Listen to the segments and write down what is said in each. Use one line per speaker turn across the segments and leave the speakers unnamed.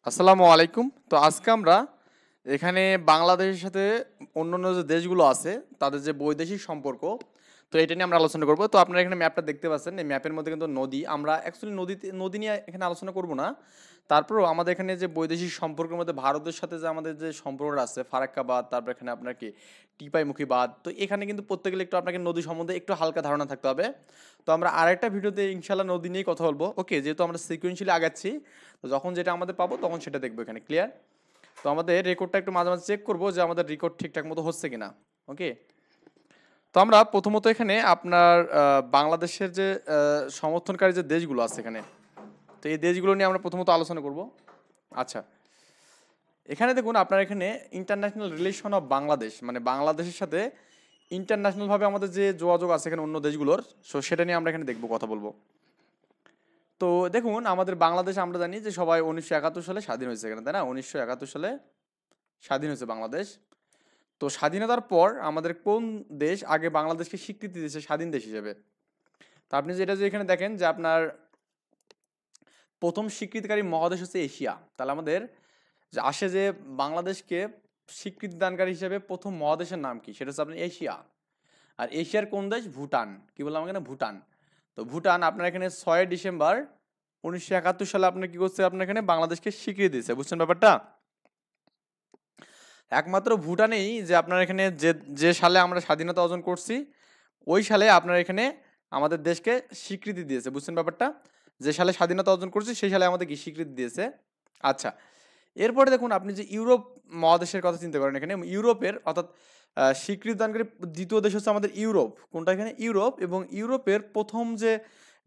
আসসালামু আলাইকুম। তো আজকে আমরা এখানে বাংলাদেশের সাথে অন্যান্য যে দেশগুলো আছে তাদের যে বৈদেশিক সম্পর্ক, তো এটা নিয়ে আমরা আলোচনা করব। তো আপনারা এখানে ম্যাপটা দেখতে পাচ্ছেন, এই ম্যাপের মধ্যে কিন্তু নদী, আমরা অ্যাকচুয়ালি নদী নিয়ে এখানে আলোচনা করব না। তারপরেও আমাদের এখানে যে বৈদেশিক সম্পর্কের মধ্যে ভারতের সাথে যে আমাদের যে সম্পর্কটা আছে, ফারাক্কা বাঁধ, তারপর এখানে আপনার কি টিপাইমুখী বাঁধ, তো এখানে কিন্তু প্রত্যেকে একটু আপনাকে নদী সম্বন্ধে একটু হালকা ধারণা থাকতে হবে। তো আমরা আরেকটা ভিডিওতে ইনশাল্লাহ নদী নিয়েই কথা বলবো। ওকে, যেহেতু আমরা সিকুয়েন্সিয়ালি আগাচ্ছি, তো যখন যেটা আমাদের পাবো তখন সেটা দেখবো এখানে। ক্লিয়ার? তো আমাদের রেকর্ডটা একটু মাঝে মাঝে চেক করবো যে আমাদের রেকর্ড ঠিকঠাক মতো হচ্ছে কিনা। ওকে, তো আমরা প্রথমত এখানে আপনার বাংলাদেশের যে সমর্থনকারী যে দেশগুলো আছে এখানে, তো এই দেশগুলো নিয়ে আমরা প্রথমত আলোচনা করব। আচ্ছা, এখানে দেখুন আপনার এখানে ইন্টারন্যাশনাল রিলেশন অফ বাংলাদেশ, মানে বাংলাদেশের সাথে ইন্টারন্যাশনালভাবে আমাদের যে যোগাযোগ আছে এখানে অন্য দেশগুলোর, সো সেটা নিয়ে আমরা এখানে দেখবো, কথা বলবো। তো দেখুন আমাদের বাংলাদেশ, আমরা জানি যে সবাই 1971 সালে স্বাধীন হয়েছে এখানে, তাই না? 1971 সালে স্বাধীন হয়েছে বাংলাদেশ। তো স্বাধীনতার পর আমাদের কোন দেশ আগে বাংলাদেশকে স্বীকৃতি দিয়েছে স্বাধীন দেশ হিসেবে? তা আপনি যেটা যে এখানে দেখেন যে আপনার প্রথম স্বীকৃতিকারী মহাদেশ হচ্ছে এশিয়া। তাহলে আমাদের যে আসে যে বাংলাদেশকে স্বীকৃতি দানকারী হিসেবে প্রথম মহাদেশের নাম কি? সেটা হচ্ছে আপনার এশিয়া। আর এশিয়ার কোন দেশ? ভুটান। কি বললাম এখানে? ভুটান। তো ভুটান আপনার এখানে 6 ডিসেম্বর 1971 সালে আপনার কি করছে, আপনার এখানে বাংলাদেশকে স্বীকৃতি দিয়েছে। বুঝছেন ব্যাপারটা? একমাত্র ভুটানেই যে আপনার এখানে যে যে সালে আমরা স্বাধীনতা অর্জন করছি, ওই সালে আপনার এখানে আমাদের দেশকে স্বীকৃতি দিয়েছে। বুঝছেন ব্যাপারটা? যে সালে স্বাধীনতা অর্জন করছি সেই সালে আমাদের কি স্বীকৃতি দিয়েছে। আচ্ছা, এরপরে দেখুন আপনি যে ইউরোপ মহাদেশের কথা চিন্তা করেন, এখানে ইউরোপের অর্থাৎ স্বীকৃতি দানকারী দ্বিতীয় দেশ হচ্ছে আমাদের ইউরোপ। কোনটা? এখানে ইউরোপ। এবং ইউরোপের প্রথম যে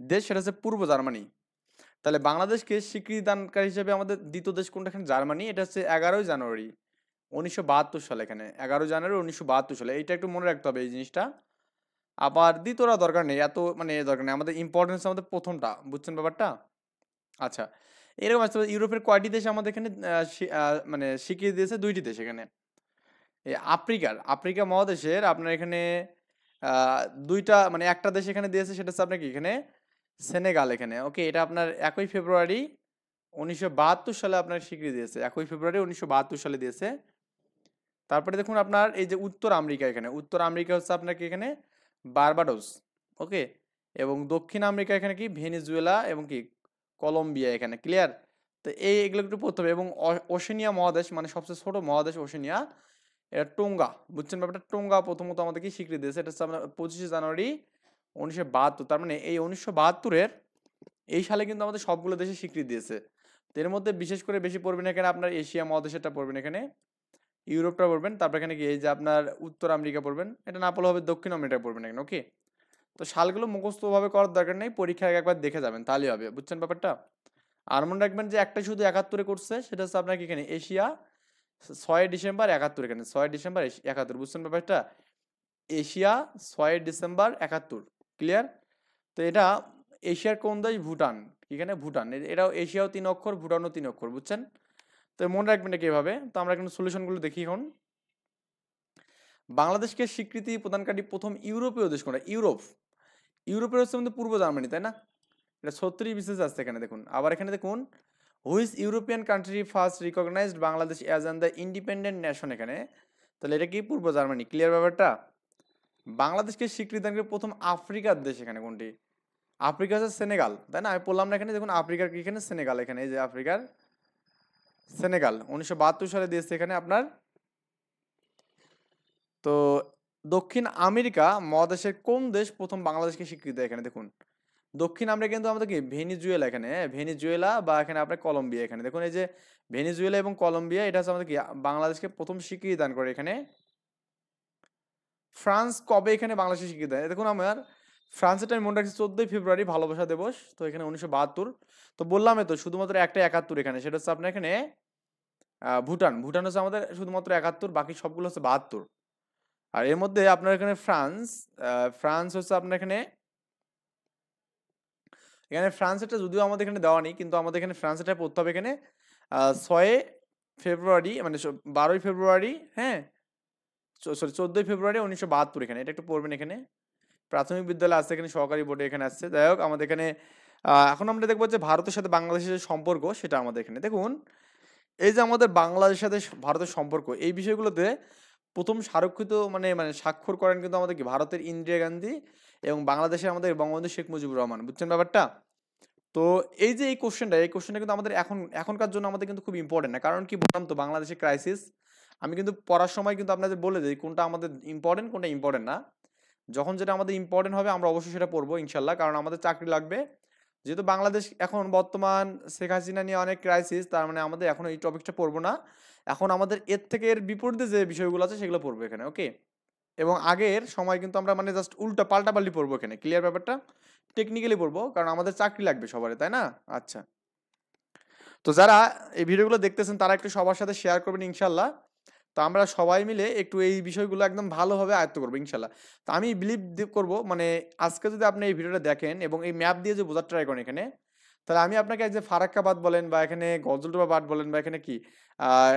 দেশ সেটা হচ্ছে পূর্ব জার্মানি। তাহলে বাংলাদেশকে স্বীকৃতি দানকারী হিসেবে আমাদের দ্বিতীয় দেশ কোনটা? এখানে জার্মানি। এটা হচ্ছে 11ই জানুয়ারি 1972 সালে, এখানে 11 জানুয়ারি 1972 সালে। এইটা একটু মনে রাখতে হবে এই জিনিসটা। আবার দ্বিতীয়টা দরকার নেই, এত মানে দরকার নেই, আমাদের ইম্পর্টেন্স আমাদের প্রথমটা। বুঝছেন ব্যাপারটা? আচ্ছা, এরকম আসতে পারে ইউরোপের কয়টি দেশ আমাদের এখানে মানে স্বীকৃতি দিয়েছে? 2টি দেশ এখানে। এই আফ্রিকা মহাদেশের আপনার এখানে আহ, দুইটা মানে একটা দেশ এখানে দিয়েছে, সেটা হচ্ছে আপনার কি এখানে সেনেগাল এখানে। ওকে, এটা আপনার 1 ফেব্রুয়ারি 1972 সালে আপনার স্বীকৃতি দিয়েছে। 1 ফেব্রুয়ারি 1972 সালে দিয়েছে। তারপরে দেখুন আপনার এই যে উত্তর আমেরিকা, এখানে উত্তর আমেরিকা হচ্ছে আপনার কি এখানে বারবাডোস। ওকে, এবং দক্ষিণ আমেরিকা এখানে কি ভেনেজুয়েলা এবং কি কলম্বিয়া এখানে। ক্লিয়ার? তো এগুলো একটু পড়তে হবে। এবং ওশেনিয়া মহাদেশ, মানে সবচেয়ে ছোট মহাদেশ ওশেনিয়া, এটা টোঙ্গা। বুঝছেন ব্যাপারটা? টোঙ্গা প্রথমত আমাদের কি স্বীকৃতি দিয়েছে, এটা হচ্ছে আপনার 25 জানুয়ারি 1972। তার মানে এই 1972-এর এই সালে কিন্তু আমাদের সবগুলো দেশে স্বীকৃতি দিয়েছে। তো এর মধ্যে বিশেষ করে বেশি পড়বেন এখানে আপনার এশিয়া মহাদেশেরটা পড়বেন এখানে, ইউরোপটা পড়বেন, তারপর এখানে কি এই যে আপনার উত্তর আমেরিকা পড়বেন, এটা না পড়লে হবে দক্ষিণ আমেরিকা পড়বেন এখানে। ওকে, তো সালগুলো মুখস্থ ভাবে করার দরকার নেই, পরীক্ষায় একবার দেখে যাবেন তাহলেই হবে। বুঝছেন ব্যাপারটা? আর মনে রাখবেন যে একটা শুধু 71-এ করছে, সেটা হচ্ছে আপনার কি এখানে এশিয়া, 6 ডিসেম্বর 71 এখানে, 6 ডিসেম্বর 71। বুঝছেন ব্যাপারটা? Asia 6 December 71। ক্লিয়ার? তো এটা এশিয়ার কোন দেশ? ভুটান। এখানে ভুটান, এটাও এশিয়াও 3 অক্ষর, ভুটানও 3 অক্ষর। বুঝছেন? তো মনে রাখবেন এটা কিভাবে। তো আমরা কিন্তু সলিউশনগুলো দেখি এখন। বাংলাদেশকে স্বীকৃতি প্রদানকারী প্রথম ইউরোপীয় দেশ কোনটা? ইউরোপের হচ্ছে আমাদের পূর্ব জার্মানি, তাই না? এটা 36 বিশেষ আসছে এখানে দেখুন। আবার এখানে দেখুন which European country first recognised Bangladesh as an the independent nation এখানে। তাহলে এটা কি? পূর্ব জার্মানি। ক্লিয়ার ব্যাপারটা? বাংলাদেশকে স্বীকৃতি দানকারী প্রথম আফ্রিকার দেশ এখানে কোনটি? আফ্রিকা হচ্ছে সেনেগাল, তাই না? আমি বললাম না এখানে, দেখুন আফ্রিকার কি এখানে সেনেগাল, এখানে এই যে আফ্রিকার সেনেগাল 1972 সালে দিয়েছে এখানে আপনার। তো দক্ষিণ আমেরিকা মহাদেশের কোন দেশ প্রথম বাংলাদেশকে স্বীকৃতি দেয়? এখানে দেখুন দক্ষিণ আমেরিকা কিন্তু আমাদের কি ভেনিজুয়েলা এখানে, হ্যাঁ, ভেনিজুয়েলা বা এখানে আপনার কলম্বিয়া এখানে। দেখুন এই যে ভেনিজুয়েলা এবং কলম্বিয়া, এটা হচ্ছে আমাদের কি বাংলাদেশকে প্রথম স্বীকৃতি দান করে এখানে। ফ্রান্স কবে এখানে বাংলাদেশে স্বীকৃতি দেয়? দেখুন আমার ফ্রান্সের আমি মনে রাখছি 14 ফেব্রুয়ারি, ভালোবাসা দিবস। তো এখানে 1972। তো বললামই তো শুধুমাত্র একটা 71 এখানে, সেটা হচ্ছে আপনার এখানে ভুটান হচ্ছে আমাদের শুধুমাত্র 71, বাকি সবগুলো হচ্ছে 72। আর এর মধ্যে আপনার এখানে ফ্রান্স হচ্ছে আপনার এখানে, এখানে ফ্রান্সেরটা যদিও আমাদের এখানে দেওয়া নেই, কিন্তু আমাদের এখানে ফ্রান্সেরটা পড়তে হবে এখানে 6 ফেব্রুয়ারি, মানে 12ই ফেব্রুয়ারি, হ্যাঁ, সরি 14ই ফেব্রুয়ারি 1972 এখানে। এটা একটু পড়বেন এখানে। প্রাথমিক বিদ্যালয় আছে এখানে, সরকারি বোর্ডে এখানে আসছে। যাই হোক, আমাদের এখানে এখন আমরা দেখবো যে ভারতের সাথে বাংলাদেশের যে সম্পর্ক সেটা আমাদের এখানে দেখুন। এই যে আমাদের বাংলাদেশের সাথে ভারতের সম্পর্ক, এই বিষয়গুলোতে প্রথম স্মারকলিত মানে মানে স্বাক্ষর করেন কিন্তু আমাদের কি ভারতের ইন্দিরা গান্ধী এবং বাংলাদেশের আমাদের বঙ্গবন্ধু শেখ মুজিবুর রহমান। বুঝছেন ব্যাপারটা? তো এই যে এই কোশ্চেনটা কিন্তু আমাদের এখনকার জন্য আমাদের কিন্তু খুব ইম্পর্টেন্ট না। কারণ কি বললাম তো, বাংলাদেশের ক্রাইসিস। আমি কিন্তু পড়ার সময় কিন্তু আপনাদের বলে দেই কোনটা আমাদের ইম্পর্টেন্ট, কোনটা ইম্পর্টেন্ট না। যখন যেটা আমাদের ইম্পর্টেন্ট হবে আমরা অবশ্যই সেটা পড়বো ইনশাল্লাহ, কারণ আমাদের চাকরি লাগবে। যেহেতু বাংলাদেশ এখন বর্তমান শেখ হাসিনা নিয়ে অনেক ক্রাইসিস, তার মানে আমাদের এখন এই টপিকটা পড়বো না। এখন আমাদের এর বিপরীতে যে বিষয়গুলো আছে সেগুলো পড়বো এখানে, ওকে। এবং আগের সময় কিন্তু আমরা মানে জাস্ট উল্টা পাল্টাপাল্টি পড়বো এখানে, ক্লিয়ার ব্যাপারটা? টেকনিক্যালি পড়বো কারণ আমাদের চাকরি লাগবে সবারই, তাই না? আচ্ছা, তো যারা এই ভিডিওগুলো দেখতেছেন তারা একটু সবার সাথে শেয়ার করবেন ইনশাল্লাহ। তো আমরা সবাই মিলে একটু এই বিষয়গুলো একদম ভালোভাবে আয়ত্ত করবো ইনশাল্লাহ। তো আমি বিলিভ করবো মানে আজকে যদি আপনি এই ভিডিওটা দেখেন এবং এই ম্যাপ দিয়ে যে বোঝার ট্রাই করেন এখানে, তাহলে আমি আপনাকে এই যে ফারাক্কা বাঁধ বলেন বা এখানে গজলডোবা বাঁধ বলেন বা এখানে কি আহ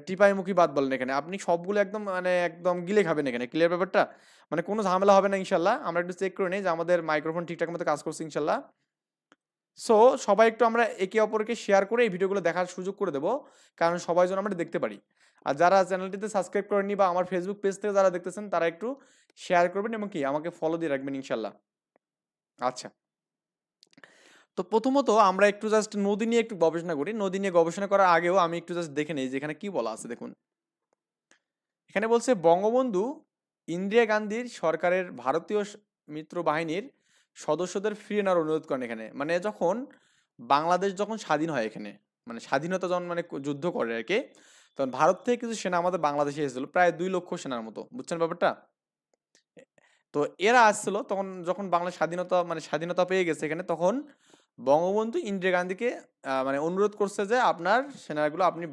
টিপাইমুখী বাঁধ বলেন, এখানে আপনি সবগুলো একদম মানে একদম গিলে খাবেন এখানে, ক্লিয়ার ব্যাপারটা? মানে কোনো ঝামেলা হবে না ইনশাল্লাহ। আমরা একটু চেক করে নিই যে আমাদের মাইক্রোফোন ঠিকঠাক মতো কাজ করছে ইনশাল্লাহ। সো সবাই একটু আমরা একে অপরকে শেয়ার করে এই ভিডিওগুলো দেখার সুযোগ করে দেবো, কারণ সবাই যেন আমরা দেখতে পারি। আর যারা চ্যানেলটিতে সাবস্ক্রাইব করেননি বা আমার ফেসবুক পেজ থেকে যারা দেখতেছেন তারা একটু শেয়ার করবেন এবং কি আমাকে ফলো দিয়ে রাখবেন ইনশাল্লাহ। আচ্ছা, তো প্রথমত আমরা একটু জাস্ট নদী নিয়ে একটু গবেষণা করি। নদী নিয়ে গবেষণা করার আগেও আমি একটু জাস্ট দেখে নেই যে এখানে কি বলা আছে। দেখুন, এখানে বলছে বঙ্গবন্ধু ইন্দিরা গান্ধীর সরকারের ভারতীয় মিত্র বাহিনীর সদস্যদের ফিরিয়ে নেওয়ার অনুরোধ করেন। এখানে মানে যখন বাংলাদেশ যখন স্বাধীন হয়, এখানে মানে স্বাধীনতা যখন মানে যুদ্ধ করে আর কি, তখন ভারত থেকে কিছু সেনা আমাদের বাংলাদেশে এসেছিল, প্রায় 2 লক্ষ সেনার মতো। বুঝছেন ব্যাপারটা? তো এরা আসছিল তখন যখন বাংলা স্বাধীনতা পেয়ে গেছে এখানে, তখন বঙ্গবন্ধু ইন্দিরা গান্ধীকে মানে অনুরোধ করছে যে আপনার সেনাগুলো আপনি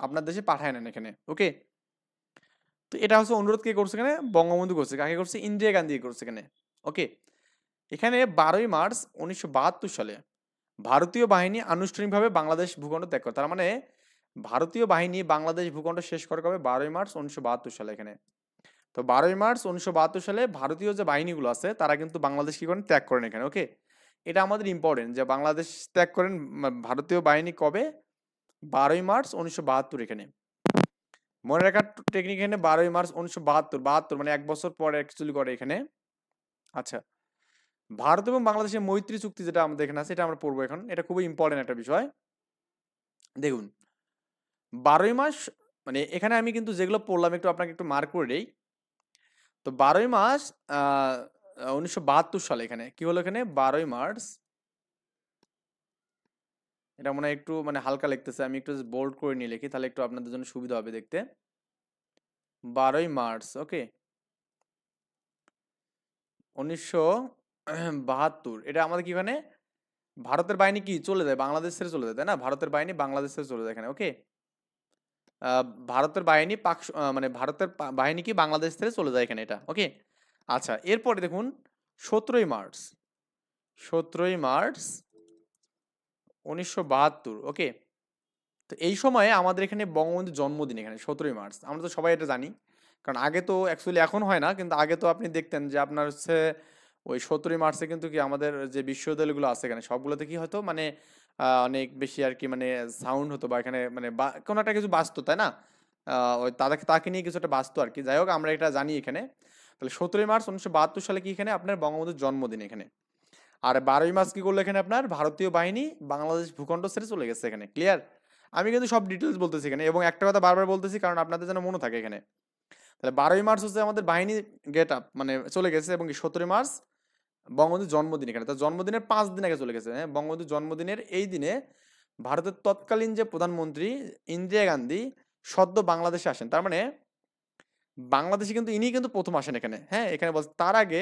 আপনার দেশে পাঠায় নেন এখানে, ওকে। তো এটা হচ্ছে অনুরোধ কে করছে এখানে? বঙ্গবন্ধু করছে। কাকে করছে? ইন্দিরা গান্ধী করছে এখানে, ওকে। এখানে 12ই মার্চ 1972 সালে ভারতীয় বাহিনী আনুষ্ঠানিকভাবে বাংলাদেশ ভূখণ্ড ত্যাগ করে। তার মানে ভারতীয় বাহিনী বাংলাদেশ ভূখণ্ড শেষ করে কবে? 12ই মার্চ 1972 সালে এখানে। তো 12ই মার্চ 1972 সালে ভারতীয় যে বাহিনীগুলো আছে তারা কিন্তু বাংলাদেশ কি করেন? ত্যাগ করেন এখানে, ওকে। এটা আমাদের ইম্পর্টেন্ট যে বাংলাদেশ ত্যাগ করেন ভারতীয় বাহিনী কবে? 12ই মার্চ 1972 এখানে। মনে রাখার টেকনিক এখানে 12ই মার্চ 1972 মানে 1 বছর পরে অ্যাকচুয়ালি করে এখানে। আচ্ছা, ভারত এবং বাংলাদেশের মৈত্রী চুক্তি যেটা আমাদের এখানে আছে এটা আমরা পড়বো এখন। এটা খুবই ইম্পর্টেন্ট একটা বিষয়। দেখুন, 12ই মার্চ মানে এখানে আমি কিন্তু যেগুলো পড়লাম একটু আপনাকে একটু মার্ক করে দেই। তো 12ই মার্চ 1972 সালে এখানে কি হলো? এখানে 12ই মার্চ, এটা মনে হয় একটু মানে হালকা লিখতেছে, আমি একটু বোল্ড করে নিয়ে লিখি তাহলে একটু আপনাদের জন্য সুবিধা হবে দেখতে। 12ই মার্চ, ওকে, 1972 এটা আমাদের কি মানে ভারতের বাহিনী কি চলে যায় বাংলাদেশ ছেড়ে চলে যায়, তাই না? ভারতের বাহিনী বাংলাদেশ ছেড়ে চলে যায় এখানে, ওকে। ভারতের বাহিনী মানে ভারতের বাহিনী কি বাংলাদেশ ছেড়ে চলে যায় এখানে, এটা ওকে। আচ্ছা, এরপরে দেখুন 17ই মার্চ, 17ই মার্চ 1972, ওকে। তো এই সময়ে আমাদের এখানে বঙ্গবন্ধুর জন্মদিন এখানে 17ই মার্চ, আমরা তো সবাই এটা জানি। কারণ আগে তো অ্যাকচুয়ালি এখন হয় না, কিন্তু আগে তো আপনি দেখতেন যে আপনার হচ্ছে ওই 17ই মার্চে কিন্তু কি আমাদের যে বিশ্ববিদ্যালয়গুলো আছে এখানে সবগুলোতে কি হতো মানে অনেক বেশি আর কি মানে সাউন্ড হতো বা এখানে মানে কোনো একটা কিছু বাজতো, তাই না? ওই তাকে নিয়ে কিছু একটা বাজতো আর কি। যাই হোক, আমরা এটা জানি এখানে। তাহলে 17ই মার্চ 1972 সালে কি এখানে আপনার বঙ্গবন্ধুর জন্মদিন এখানে। আর 12ই মার্চ কি করলো এখানে আপনার ভারতীয় বাহিনী বাংলাদেশ ভূখণ্ড ছেড়ে চলে গেছে এখানে, ক্লিয়ার? আমি কিন্তু সব ডিটেলস বলতেছি এখানে এবং একটা কথা বারবার বলতেছি কারণ আপনাদের যেন মনে থাকে এখানে। তাহলে 12ই মার্চ হচ্ছে আমাদের বাহিনী গেট আপ মানে চলে গেছে এবং 17ই মার্চ বঙ্গবন্ধুর জন্মদিন এখানে। তার জন্মদিনের 5 দিন আগে চলে গেছে। হ্যাঁ, বঙ্গবন্ধুর জন্মদিনের এই দিনে ভারতের তৎকালীন যে প্রধানমন্ত্রী ইন্দিরা গান্ধী সদ্য বাংলাদেশে আসেন। তার মানে বাংলাদেশে কিন্তু ইনি কিন্তু প্রথম আসেন এখানে। হ্যাঁ, এখানে বলছে তার আগে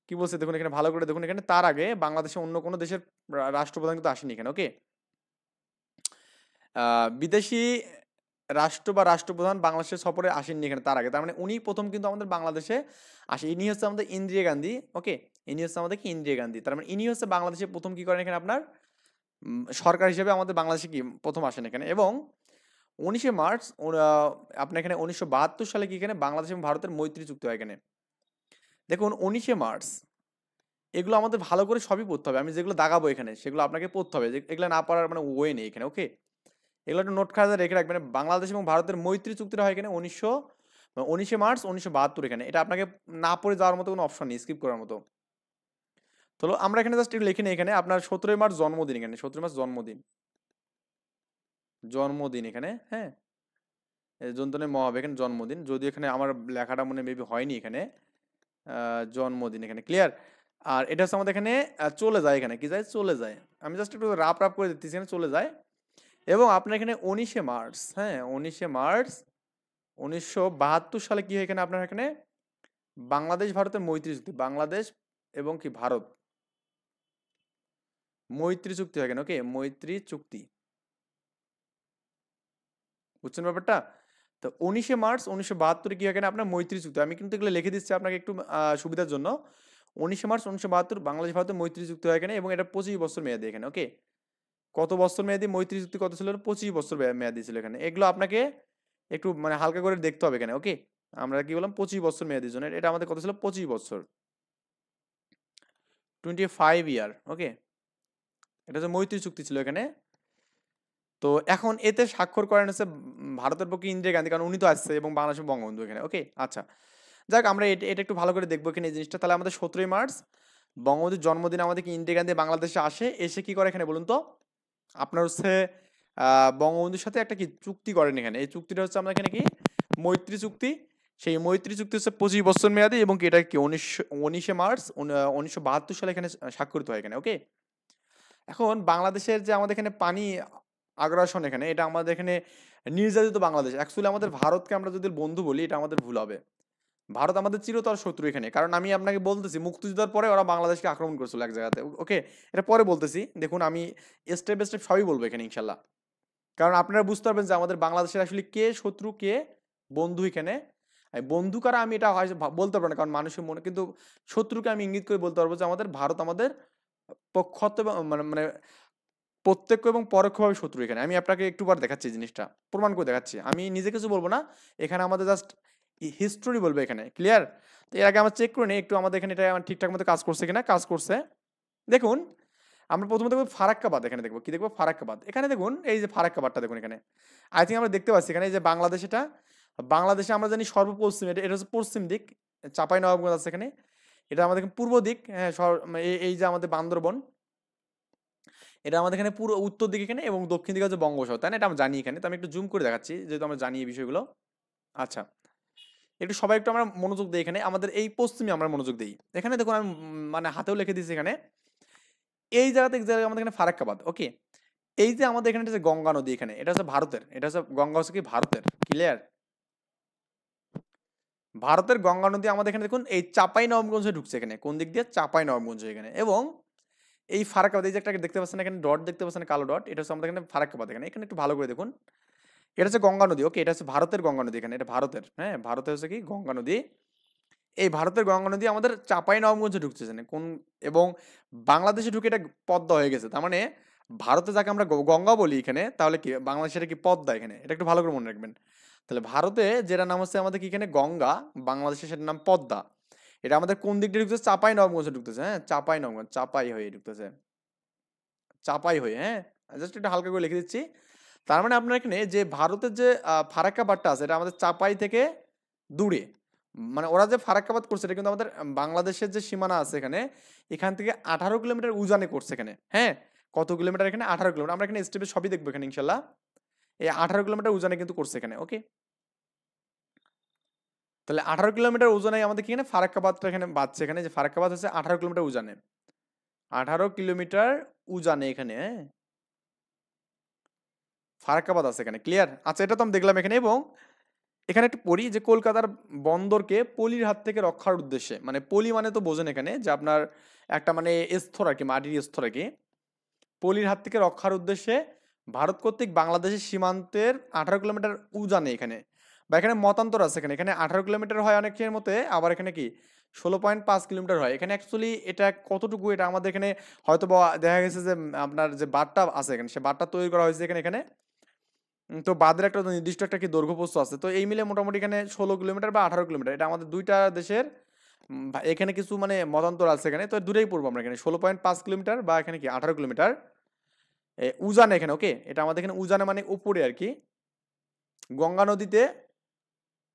কি বলছে দেখুন এখানে ভালো করে দেখুন, এখানে তার আগে বাংলাদেশে অন্য কোনো দেশের রাষ্ট্রপ্রধান কিন্তু আসেনি এখানে, ওকে। বিদেশি রাষ্ট্র বা রাষ্ট্রপ্রধান বাংলাদেশের সফরে আসেননি এখানে তার আগে। তার মানে উনি প্রথম কিন্তু আমাদের বাংলাদেশে আসে। ইনি হচ্ছে আমাদের ইন্দিরা গান্ধী, ওকে। ইনি হচ্ছে আমাদের কি ইন্দিরা গান্ধী। তার মানে ইনি হচ্ছে বাংলাদেশে প্রথম কি করেন এখানে আপনার সরকার হিসেবে আমাদের বাংলাদেশে কি প্রথম আসেন এখানে। এবং 19 মার্চ আপনার এখানে 1972 সালে কি এখানে বাংলাদেশ এবং ভারতের মৈত্রী চুক্তি হয় এখানে। দেখুন 19 মার্চ এগুলো আমাদের ভালো করে সবই পড়তে হবে। আমি যেগুলো দাগাবো এখানে সেগুলো আপনাকে পড়তে হবে, এগুলো না পড়ার মানে ওয়ে নেই এখানে, ওকে। এগুলো একটু নোট খাতা রেখে রাখবেন। বাংলাদেশ এবং ভারতের মৈত্রী চুক্তিটা হয় এখানে 19 মার্চ 1972 এখানে। এটা আপনাকে না পড়ে যাওয়ার মতো কোনো অপশন নেই, স্কিপ করার মতো। তো আমরা এখানে জাস্ট একটু লিখে নিই, এখানে আপনার 17 মার্চ জন্মদিন, এখানে 17 মার্চ জন্মদিন, জন্মদিন এখানে, হ্যাঁ, জন্তনের মহাবে এখানে জন্মদিন, যদি এখানে আমার লেখাটা মনে মেবি হয়নি এখানে, জন্মদিন এখানে, ক্লিয়ার। আর এটা হচ্ছে আমাদের এখানে চলে যায়, এখানে কি যায়, চলে যায়। আমি জাস্ট একটু রাপ রাপ করে দিচ্ছি, এখানে চলে যায়। এবং আপনার এখানে 19 মার্চ, হ্যাঁ 19 মার্চ 1972 সালে কি হয় এখানে আপনার এখানে বাংলাদেশ ভারতের মৈত্রী চুক্তি, বাংলাদেশ এবং কি ভারত মৈত্রী চুক্তি হয় এখানে, ওকে, মৈত্রী চুক্তি, বুঝছেন ব্যাপারটা। তো 19 মার্চ 1972 কি হয় এখানে আপনার মৈত্রী চুক্তি, আমি কিন্তু এগুলো লিখে দিচ্ছি আপনাকে একটু সুবিধার জন্য। 19 মার্চ 1972 বাংলাদেশ ভারতের মৈত্রী চুক্তি হয় এখানে, এবং এটা 25 বছর মেয়াদি এখানে, ওকে। কত বছর মেয়াদি মৈত্রী চুক্তি, কত ছিল, 25 বছর মেয়াদি ছিল এখানে। এগুলো আপনাকে একটু মানে হালকা করে দেখতে হবে এখানে, ওকে। আমরা কি বললাম 25 বছর মেয়াদির জন্য, এটা আমাদের কত ছিল, 25 বছর, 25 ইয়ার, ওকে। এটা হচ্ছে মৈত্রী চুক্তি ছিল এখানে। তো এখন এতে স্বাক্ষর করেন হচ্ছে ভারতের পক্ষে ইন্দিরা গান্ধী, কারণ উনি তো আসছে, এবং বাংলাদেশের বঙ্গবন্ধু এখানে, ওকে। আচ্ছা, যাক আমরা এটা একটু ভালো করে দেখবো এখানে এই জিনিসটা। তাহলে আমাদের 17 মার্চ বঙ্গবন্ধুর জন্মদিনে আমাদের কি ইন্দিরা গান্ধী বাংলাদেশে আসে, এসে কি করে এখানে বলুন তো, আপনার হচ্ছে বঙ্গবন্ধুর সাথে একটা কি চুক্তি করেন এখানে। এই চুক্তিটা হচ্ছে আমরা এখানে কি মৈত্রী চুক্তি। সেই মৈত্রী চুক্তি হচ্ছে 25 বছর মেয়াদী, এবং কি এটা কি 19 মার্চ 1972 সালে এখানে স্বাক্ষরিত হয় এখানে, ওকে। এখন বাংলাদেশের যে আমাদের এখানে পানি আগ্রাসন এখানে, এটা আমাদের এখানে নির্যাতিত বাংলাদেশ, অ্যাকচুয়ালি আমাদের ভারতকে আমরা যদি বন্ধু বলি এটা আমাদের ভুল হবে। ভারত আমাদের চিরতর শত্রু এখানে, কারণ আমি আপনাকে বলতেছি মুক্তিযুদ্ধের পরে ওরা বাংলাদেশকে আক্রমণ করেছিল এক জায়গাতে, ওকে। এটা পরে বলতেছি, দেখুন আমি স্টেপ বাই স্টেপ সবই বলবো এখানে ইনশাল্লাহ। কারণ আপনারা বুঝতে পারবেন যে আমাদের বাংলাদেশের আসলে কে শত্রু কে বন্ধু এখানে। বন্ধু কারা আমি এটা বলতে পারবো না, কারণ মানুষের মনে, কিন্তু শত্রুকে আমি ইঙ্গিত করে বলতে পারবো যে আমাদের ভারত আমাদের পক্ষত মানে মানে প্রত্যক্ষ এবং পরোক্ষভাবে শত্রু এখানে। আমি আপনাকে একটু বার দেখাচ্ছি জিনিসটা, প্রমাণ করে দেখাচ্ছি, আমি নিজে কিছু বলবো না এখানে, আমাদের জাস্ট হিস্টোরি বলবো এখানে, ক্লিয়ার। তো এর আগে আমরা চেক করে নিই একটু আমাদের এখানে এটা ঠিকঠাক মতো কাজ করছে কিনা। কাজ করছে, দেখুন আমরা প্রথমে দেখবো ফারাক্কাবাদ, এখানে দেখবো কি, দেখবো ফারাক্কাবাদ, এখানে দেখুন এই যে ফারাক্কাবাদটা দেখুন এখানে, আই থিঙ্ক আমরা দেখতে পাচ্ছি এখানে এই যে বাংলাদেশ, এটা বাংলাদেশে আমরা জানি সর্বপশ্চিম, এটা হচ্ছে পশ্চিম দিক, চাঁপাই নবাবগঞ্জ আছে এখানে, এটা আমাদের পূর্ব দিক, হ্যাঁ এই যে আমাদের বান্দরবন, এটা আমাদের এখানে পুরো উত্তর দিকে এখানে, এবং দক্ষিণ দিকে হচ্ছে বঙ্গোপসাগর, তাই না, এটা আমরা জানি এখানে। তো আমি একটু জুম করে দেখাচ্ছি যেহেতু আমরা জানি এই বিষয়গুলো। আচ্ছা, একটু সবাই একটু আমরা মনোযোগ দিই এখানে, আমাদের এই পশ্চিমে আমরা মনোযোগ দিই। এখানে দেখুন আমি মানে হাতেও লিখে দিয়েছি এখানে, এই জায়গাতে আমাদের এখানে ফারাক্কাবাদ, ওকে। এই যে আমাদের এখানে যে গঙ্গা নদী এখানে, এটা হচ্ছে ভারতের, এটা হচ্ছে গঙ্গা হচ্ছে কি ভারতের, ক্লিয়ার। ভারতের গঙ্গা নদী আমাদের এখানে দেখুন এই চাঁপাই নবাবগঞ্জে ঢুকছে এখানে, কোন দিক দিয়ে, চাঁপাই নবাবগঞ্জে এখানে। এবং এই ফারাক্কাবাদ, এই যে একটা দেখতে পাচ্ছেন এখানে ডট দেখতে পাচ্ছেন, কালো ডট, এটা হচ্ছে আমাদের এখানে ফারাক্কাবাদ এখানে। এখানে একটু ভালো করে দেখুন, এটা হচ্ছে গঙ্গা নদী, ওকে। এটা হচ্ছে ভারতের গঙ্গা নদী এখানে, এটা ভারতের, হ্যাঁ ভারতের হচ্ছে কি গঙ্গা নদী। এই ভারতের গঙ্গা নদী আমাদের চাঁপাই নবাবগঞ্জে ঢুকছে কোন, এবং বাংলাদেশে ঢুকে এটা পদ্মা হয়ে গেছে। তার মানে ভারতে যাকে আমরা গঙ্গা বলি এখানে, তাহলে কি বাংলাদেশের কি পদ্মা এখানে, এটা একটু ভালো করে মনে রাখবেন। তাহলে ভারতে যেটা নাম হচ্ছে আমাদের কি এখানে গঙ্গা, বাংলাদেশে সেটার নাম পদ্মা। এটা আমাদের কোন দিক দিয়ে ঢুকতেছে, চাঁপাই নবাবগঞ্জে ঢুকতেছে, হ্যাঁ চাঁপাই নবাবগঞ্জ, চাঁপাই হয়ে ঢুকতেছে, চাপাই হয়ে, হ্যাঁ জাস্ট একটু হালকা করে লিখে দিচ্ছি। তার মানে আপনার এখানে যে ভারতের যে ফারাক্কাবাদটা আছে, এটা আমাদের চাপাই থেকে দূরে, মানে ওরা যে ফারাক্কাবাদ করছে এটা কিন্তু আমাদের বাংলাদেশের যে সীমানা আছে এখানে, এখান থেকে 18 কিলোমিটার উজানে করছে এখানে, হ্যাঁ কত কিলোমিটার এখানে, 18 কিলোমিটার। আমরা এখানে স্টেপে সবই দেখবো এখানে ইনশাল্লাহ। এই 18 কিলোমিটার উজানে কিন্তু করছে এখানে, ওকে। তাহলে 18 কিলোমিটার উজানে আমাদের কি এখানে ফারাক্কাবাদটা এখানে বাঁচছে, এখানে যে ফারাক্কাবাদ হচ্ছে 18 কিলোমিটার উজানে, 18 কিলোমিটার উজানে এখানে, হ্যাঁ ফারাক্কাবাদ আছে এখানে, ক্লিয়ার। আচ্ছা, এটা তো আমি দেখলাম এখানে। এবং এখানে একটু পড়ি যে কলকাতার বন্দরকে পলির হাত থেকে রক্ষার উদ্দেশ্যে, মানে পলি মানে তো বোঝেন এখানে যে আপনার একটা মানে স্তর আর কি, মাটির স্তর আর কি, পলির হাত থেকে রক্ষার উদ্দেশ্যে ভারত কর্তৃক বাংলাদেশের সীমান্তের 18 কিলোমিটার উজানে এখানে, বা এখানে মতান্তর আছে এখানে, এখানে 18 কিলোমিটার হয় অনেকের মতে, আবার এখানে কি 16.5 কিলোমিটার হয় এখানে। অ্যাকচুয়ালি এটা কতটুকু, এটা আমাদের এখানে হয়তো বা দেখা গেছে যে আপনার যে বাঁধটা আছে এখানে, সে বাঁধটা তৈরি করা হয়েছে এখানে এখানে তো বাঁধের একটা নির্দিষ্ট একটা কি দৈর্ঘ্যপ্রস্থ আছে। তো এই মিলে মোটামুটি এখানে 16 কিলোমিটার বা 18 কিলোমিটার, এটা আমাদের দুইটা দেশের এখানে কিছু মানে মতান্তর আছে এখানে, তো দূরেই পড়বো আমরা এখানে 16.5 কিলোমিটার বা এখানে কি 18 কিলোমিটার। উজানে এখানে, ওকে, এটা আমাদের এখানে উজানে মানে উপরে আর কি, গঙ্গা নদীতে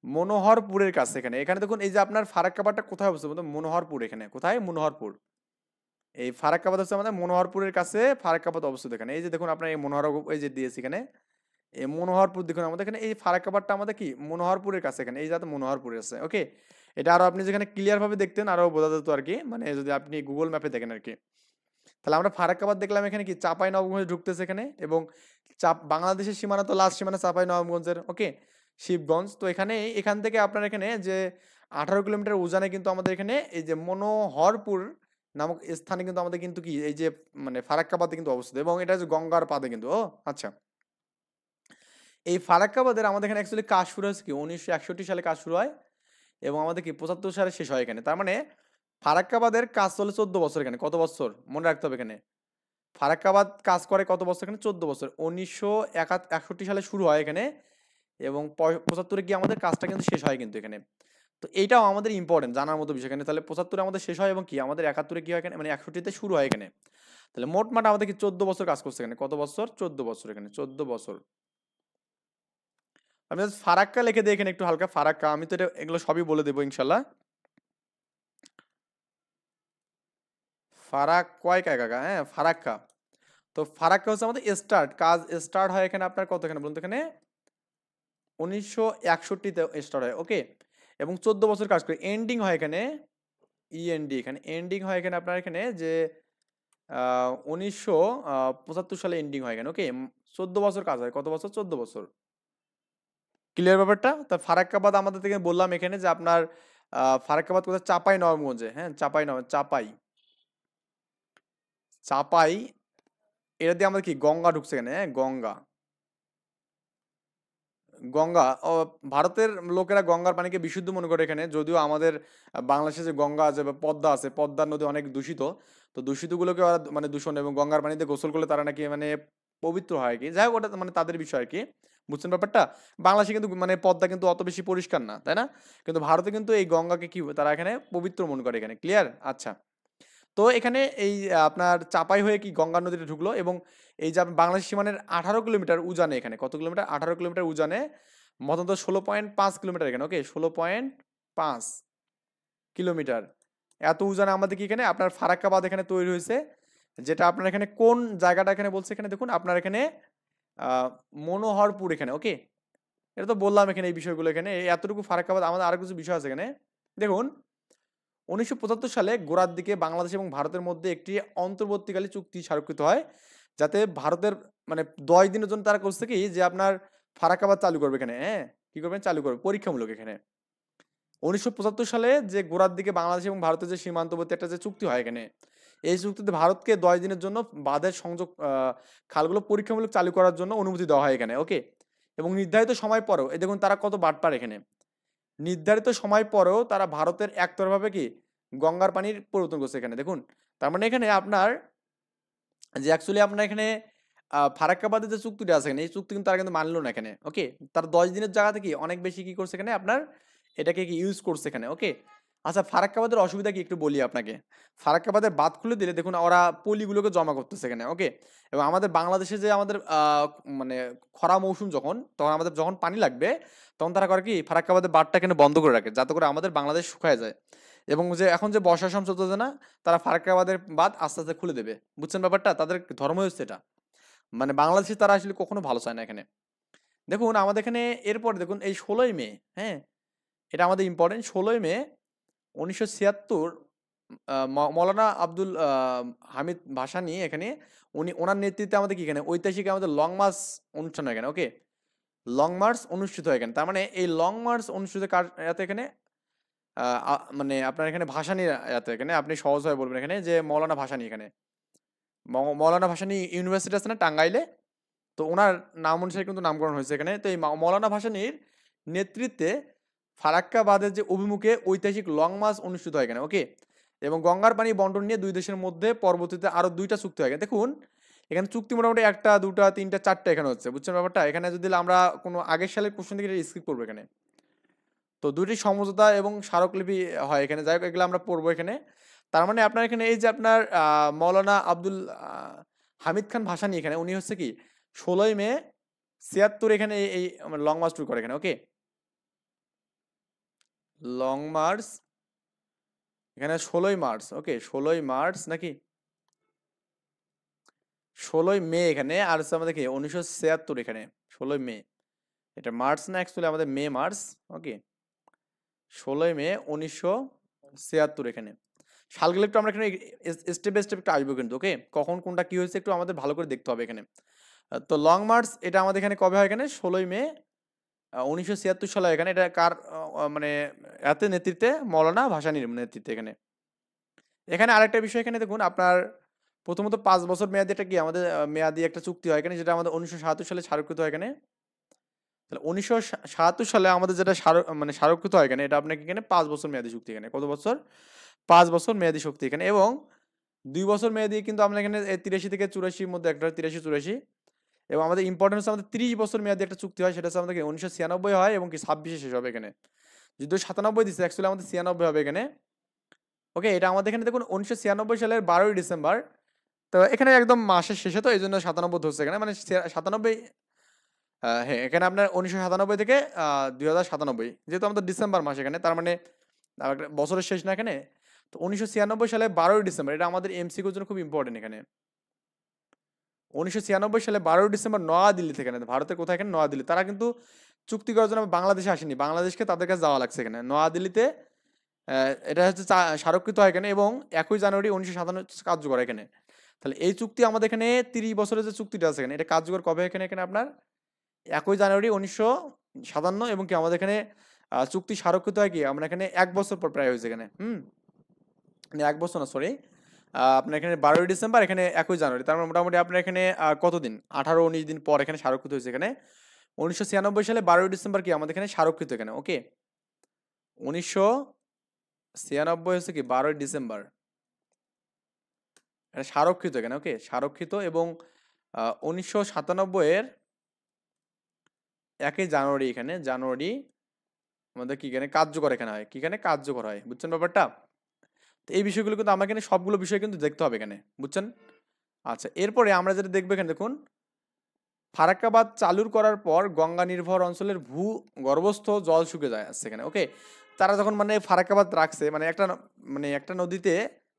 মনোহরপুরের কাছে এখানে। এখানে দেখুন এই যে আপনার ফারাক্কাবাদটা কোথায় অবস্থিত বলতো, মনোহরপুর, এখানে কোথায়, মনোহরপুর। এই ফারাক্কাবাদ হচ্ছে আমাদের মনোহরপুরের কাছে ফারাক্কাবাদ অবস্থিত এখানে। এই যে দেখুন আপনার এই মনোহর, এই যে দিয়েছি এখানে, এই মনোহরপুর দেখুন আমাদের এখানে, এই ফারাক্কাবাদটা আমাদের কি মনোহরপুরের কাছে এখানে, এই যাতে মনোহরপুরে আছে, ওকে। এটা আরো আপনি যেখানে ক্লিয়ার ভাবে দেখতেন আরো বোঝা যেত আর কি, মানে যদি আপনি গুগল ম্যাপে দেখেন আর কি। তাহলে আমরা ফারাক্কাবাদ দেখলাম, এখানে কি চাপাই নবাবগঞ্জ ঢুকতেছে এখানে, এবং বাংলাদেশের সীমানা তো লাস্ট সীমানা চাপাই নবাবগঞ্জের, ওকে, শিবগঞ্জ। তো এখানে এখান থেকে আপনার এখানে যে 18 কিলোমিটার উজানে কিন্তু আমাদের এখানে এই যে মনোহরপুর নামক স্থানে কিন্তু আমাদের কিন্তু কি এই যে মানে ফারাক্কাবাদে কিন্তু অবস্থিত, এবং এটা হচ্ছে গঙ্গার পাদে কিন্তু। ও আচ্ছা, এই ফারাক্কাবাদের আমাদের এখানে অ্যাকচুয়ালি কাজ শুরু হয়েছে কি 1961 সালে কাজ শুরু হয়, এবং আমাদের কি 75 সালে শেষ হয় এখানে। তার মানে ফারাক্কাবাদের কাজ চলে 14 বছর এখানে। কত বছর মনে রাখতে হবে এখানে, ফারাক্কাবাদ কাজ করে কত বছর এখানে, 14 বছর। 1961 সালে শুরু হয় এখানে, এবং 75-এ গিয়ে আমাদের কাজটা কিন্তু শেষ হয় কিন্তু এখানে। তো এইটাও আমাদের ইম্পর্টেন্ট জানার মতো বিষয় এখানে। তাহলে 75-এ আমাদের শেষ হয়, এবং কি আমাদের 71-এ কি হয় এখানে, মানে 61-তে শুরু হয় এখানে। তাহলে মোট মাঠ আমাদের কি 14 বছর কাজ করছে এখানে। কত বছর, 14 বছর এখানে, 14 বছর। আমি জাস্ট ফারাক্কা লিখে দিই এখানে একটু হালকা, ফারাক্কা, আমি তো এটা এগুলো সবই বলে দেবো ইনশাল্লাহ। ফারাক্কা কাকা, হ্যাঁ ফারাক্কা। তো ফারাক্কা হচ্ছে আমাদের স্টার্ট, কাজ স্টার্ট হয় এখানে আপনার কত এখানে বলুন তো, এখানে 1961-তে স্টার্ট হয়, ওকে, এবং 14 বছর কাজ করে। এন্ডিং হয় এখানে ইএনডি, এখানে এন্ডিং হয় এখানে আপনার এখানে যে 1975 সালে এন্ডিং হয় এখানে, ওকে। 14 বছর কাজ হয়, কত বছর, 14 বছর। ক্লিয়ার ব্যাপারটা। তা ফারাক্কাবাদ আমাদের থেকে বললাম এখানে যে আপনার ফারাক্কাবাদ কোথায়, চাপাই নবাবগঞ্জে, হ্যাঁ চাপাই চাপাই চাপাই, এটা দিয়ে আমাদের কি গঙ্গা ঢুকছে এখানে, হ্যাঁ গঙ্গা, গঙ্গা ও, ভারতের লোকেরা গঙ্গার পানিকে বিশুদ্ধ মনে করে এখানে, যদিও আমাদের বাংলাদেশে যে গঙ্গা আছে বা পদ্মা আছে, পদ্মার নদী অনেক দূষিত। তো দূষিতগুলোকে ওরা মানে দূষণ, এবং গঙ্গার পানিতে গোসল করলে তারা নাকি মানে পবিত্র হয় আর কি। যাই হোক, ওটা মানে তাদের বিষয় আর কি, বুঝছেন ব্যাপারটা। বাংলাদেশে কিন্তু মানে পদ্মা কিন্তু অত বেশি পরিষ্কার না, তাই না? কিন্তু ভারতে কিন্তু এই গঙ্গাকে কি তারা এখানে পবিত্র মনে করে এখানে, ক্লিয়ার? আচ্ছা, তো এখানে এই আপনার চাপাই হয়ে কি গঙ্গা নদীতে ঢুকলো, এবং এই যে বাংলাদেশ সীমানের 18 কিলোমিটার উজানে এখানে, কত কিলোমিটার, 18 কিলোমিটার উজানে, মতন্ত 16.5 কিলোমিটার এখানে, ওকে, 16.5 কিলোমিটার এত উজানে আমাদের কি এখানে আপনার ফারাক্কাবাদ এখানে তৈরি হয়েছে। যেটা আপনার এখানে কোন জায়গাটা এখানে বলছে, এখানে দেখুন আপনার এখানে আহ মনোহরপুর এখানে, ওকে। এটা তো বললাম এখানে এই বিষয়গুলো, এখানে এতটুকু ফারাক্কাবাদ। আমাদের আরো কিছু বিষয় আছে এখানে, দেখুন 1975 সালে গোড়ার দিকে বাংলাদেশ এবং ভারতের মধ্যে একটি অন্তর্বর্তীকালী চুক্তি স্বাক্ষরিত হয়, যাতে ভারতের মানে 10 দিনের জন্য তারা করছে কি যে আপনার ফারাক্কাবাদ চালু করবে এখানে, হ্যাঁ কি করবেন, চালু করবে পরীক্ষামূলক এখানে। 1975 সালে যে গোড়ার দিকে বাংলাদেশ এবং ভারতের যে সীমান্তবর্তী একটা যে চুক্তি হয় এখানে, এই চুক্তিতে ভারতকে 10 দিনের জন্য বাঁধের সংযোগ খালগুলো পরীক্ষামূলক চালু করার জন্য অনুমতি দেওয়া হয় এখানে, ওকে। এবং নির্ধারিত সময় পরেও এই দেখুন তারা কত বাটপার এখানে, নির্ধারিত সময় পরেও তারা ভারতের একতরফাভাবে কি গঙ্গার পানির পরিবর্তন করছে এখানে, দেখুন। তার মানে এখানে আপনার যে অ্যাকচুয়ালি আপনার এখানে ফারাক্কাবাদের যে চুক্তিটা আছে এখানে, এই চুক্তি কিন্তু তারা কিন্তু মানলো না এখানে, ওকে। তার 10 দিনের জায়গাতে কি অনেক বেশি কি করছে এখানে আপনার এটাকে কি ইউজ করছে এখানে, ওকে। আচ্ছা, ফারাক্কাবাদের অসুবিধা কি একটু বলি আপনাকে। ফারাক্কাবাদের বাঁধ খুলে দিলে দেখুন ওরা পলিগুলোকে জমা করতেছে এখানে, ওকে। এবং আমাদের বাংলাদেশে যে আমাদের মানে খরা মৌসুম যখন, তখন আমাদের যখন পানি লাগবে, তখন তারা করে কি ফারাক্কাবাদের বাঁধটা এখানে বন্ধ করে রাখে, যাতে করে আমাদের বাংলাদেশ শুকায় যায়। এবং যে এখন যে বর্ষার সময় চলতেছে না, তারা ফারাক্কাবাদের বাঁধ আস্তে আস্তে খুলে দেবে, বুঝছেন ব্যাপারটা। তাদের ধর্ম হচ্ছে এটা, মানে বাংলাদেশে তারা আসলে কখনো ভালো চায় না এখানে। দেখুন আমাদের এখানে এরপর দেখুন এই 16ই মে, হ্যাঁ এটা আমাদের ইম্পর্টেন্ট, 16ই মে 1976 মৌলানা আব্দুল হামিদ ভাসানী এখানে, উনি ওনার নেতৃত্বে আমাদের কি এখানে ঐতিহাসিক আমাদের লং মার্চ অনুষ্ঠান হয় এখানে, ওকে। লং মার্চ অনুষ্ঠিত হয় এখানে। তার মানে এই লং মার্চ অনুষ্ঠিত কার এতে এখানে মানে আপনার এখানে ভাসানী এতে এখানে আপনি সহজভাবে বলবেন এখানে যে মৌলানা ভাসানী এখানে, মৌলানা ভাসানী ইউনিভার্সিটি আছে না টাঙ্গাইলে, তো ওনার নাম অনুসারে কিন্তু নামকরণ হয়েছে এখানে। তো এই মৌলানা ভাসানীর নেতৃত্বে ফারাক্কা বাঁধের যে অভিমুখে ঐতিহাসিক লং মার্চ অনুষ্ঠিত হয় এখানে, ওকে। এবং গঙ্গার পানি বন্টন নিয়ে দুই দেশের মধ্যে পরবর্তীতে আরো 2টা চুক্তি হয়। দেখুন এখানে চুক্তি মোটামুটি 1টা 2টা 3টা 4টা এখানে হচ্ছে, বুঝছেন ব্যাপারটা। এখানে যদি আমরা কোনো আগের সালের কোশ্চেন থেকে স্কিপ করবো এখানে। তো 2টি সমঝোতা এবং স্মারকলিপি হয় এখানে, যাই হোক এগুলো আমরা পড়বো এখানে। তার মানে আপনার এখানে এই যে আপনার মৌলানা আব্দুল হামিদ খান ভাসানী এখানে উনি হচ্ছে কি 16 মে 76 এখানে এই লং মার্চ ট্যুর করে এখানে। ওকে, লং মার্চ এখানে 16 মার্চ। ওকে, 16 মার্চ নাকি 16 মে এখানে, আর হচ্ছে আমাদের কি 1976 এখানে 16 মে। এটা মার্চ না, অ্যাকচুয়ালি আমাদের মে মার্চ। ওকে, 16 মে 1976 এখানে। সালগুলো একটু আমরা এখানে স্টেপ বাই স্টেপ একটু আসবো কিন্তু। ওকে, কখন কোনটা কি হয়েছে একটু আমাদের ভালো করে দেখতে হবে এখানে। তো লং মার্চ এটা আমাদের এখানে কবে হয় এখানে 16 মে 1976 সালে এখানে। এটা কার মানে এতে নেতৃত্বে, মৌলানা ভাসানীর নেতৃত্বে এখানে। এখানে আরেকটা বিষয় এখানে দেখুন আপনার প্রথমত 5 বছর মেয়াদি একটা কি আমাদের মেয়াদি একটা চুক্তি হয় এখানে, যেটা আমাদের 1977 সালে স্মারকৃত হয় এখানে। তাহলে 1977 সালে আমাদের যেটা মানে স্মারকৃত হয় এখানে, এটা আপনাকে এখানে 5 বছর মেয়াদি চুক্তি এখানে। কত বছর? 5 বছর মেয়াদি চুক্তি এখানে। এবং 2 বছর মেয়াদি কিন্তু আমরা এখানে 83 থেকে 84 মধ্যে একটা 83-84। এবং আমাদের ইম্পর্টেন্স আমাদের 30 বছর মেয়াদি একটা চুক্তি হয়, সেটা হচ্ছে আমাদের 1996 হয় এবং কি 26-এ শেষ হবে এখানে। যদিও 97 দিচ্ছে, অ্যাকচুয়ালি আমাদের 96 হবে এখানে। ওকে, এটা আমাদের এখানে দেখুন 1996 সালের 12ই ডিসেম্বর। তো এখানে একদম মাসের শেষে, তো এই জন্য 97 ধরছে এখানে, মানে 97। হ্যাঁ, এখানে আপনার 1997 থেকে 2097, যেহেতু আমাদের ডিসেম্বর মাস এখানে, তার মানে বছরের শেষ না এখানে। তো 1996 সালে 12ই ডিসেম্বর, এটা আমাদের এমসিকিউর জন্য খুব ইম্পর্টেন্ট এখানে। 1996 সালে 12ই ডিসেম্বর নয়াদিল্লি থেকে, ভারতের কোথায় এখানে নয়াদিল্লি, তারা কিন্তু চুক্তি করার জন্য বাংলাদেশে আসেনি, বাংলাদেশকে তাদের কাছে যাওয়া লাগছে এখানে নয়াদিল্লিতে। এটা হচ্ছে স্মারকৃত হয় এখানে এবং 1 জানুয়ারি 1957 কার্যকর এখানে। তাহলে এই চুক্তি আমাদের এখানে 30 বছরের যে চুক্তিটা আছে এখানে, এটা কার্যকর কবে এখানে এখানে আপনার 1 জানুয়ারি 1957। এবং কি আমাদের এখানে চুক্তি স্মারকৃত হয় কি আমরা এখানে 1 বছর পর প্রায় হয়েছে এখানে। মানে 1 বছর না, সরি, আপনার এখানে 12ই ডিসেম্বর, এখানে 1 জানুয়ারি, তার মানে মোটামুটি আপনার এখানে কতদিন, 18-19 দিন পর এখানে স্মারকৃত হয়েছে এখানে। 1996 সালে 12ই ডিসেম্বর কি আমাদের এখানে স্মারকৃত এখানে। ওকে, 1996 হচ্ছে কি 12ই ডিসেম্বর এটা স্মারকৃত এখানে। ওকে, স্মারকৃত। এবং 1997 এর 1 জানুয়ারি এখানে, জানুয়ারি আমাদের কি এখানে কার্যকর এখানে হয়, কি এখানে কার্যকর হয়। বুঝছেন ব্যাপারটা? তো এই বিষয়গুলো কিন্তু আমাকে এখানে সবগুলো বিষয় কিন্তু দেখতে হবে এখানে, বুঝছেন? আচ্ছা, এরপরে আমরা যেটা দেখবো এখানে দেখুন, ফারাক্কাবাদ চালুর করার পর গঙ্গা নির্ভর অঞ্চলের গর্ভস্থ জল শুকিয়ে যায় আসছে এখানে। ওকে, তারা যখন মানে ফারাক্কাবাদ রাখছে, মানে একটা নদীতে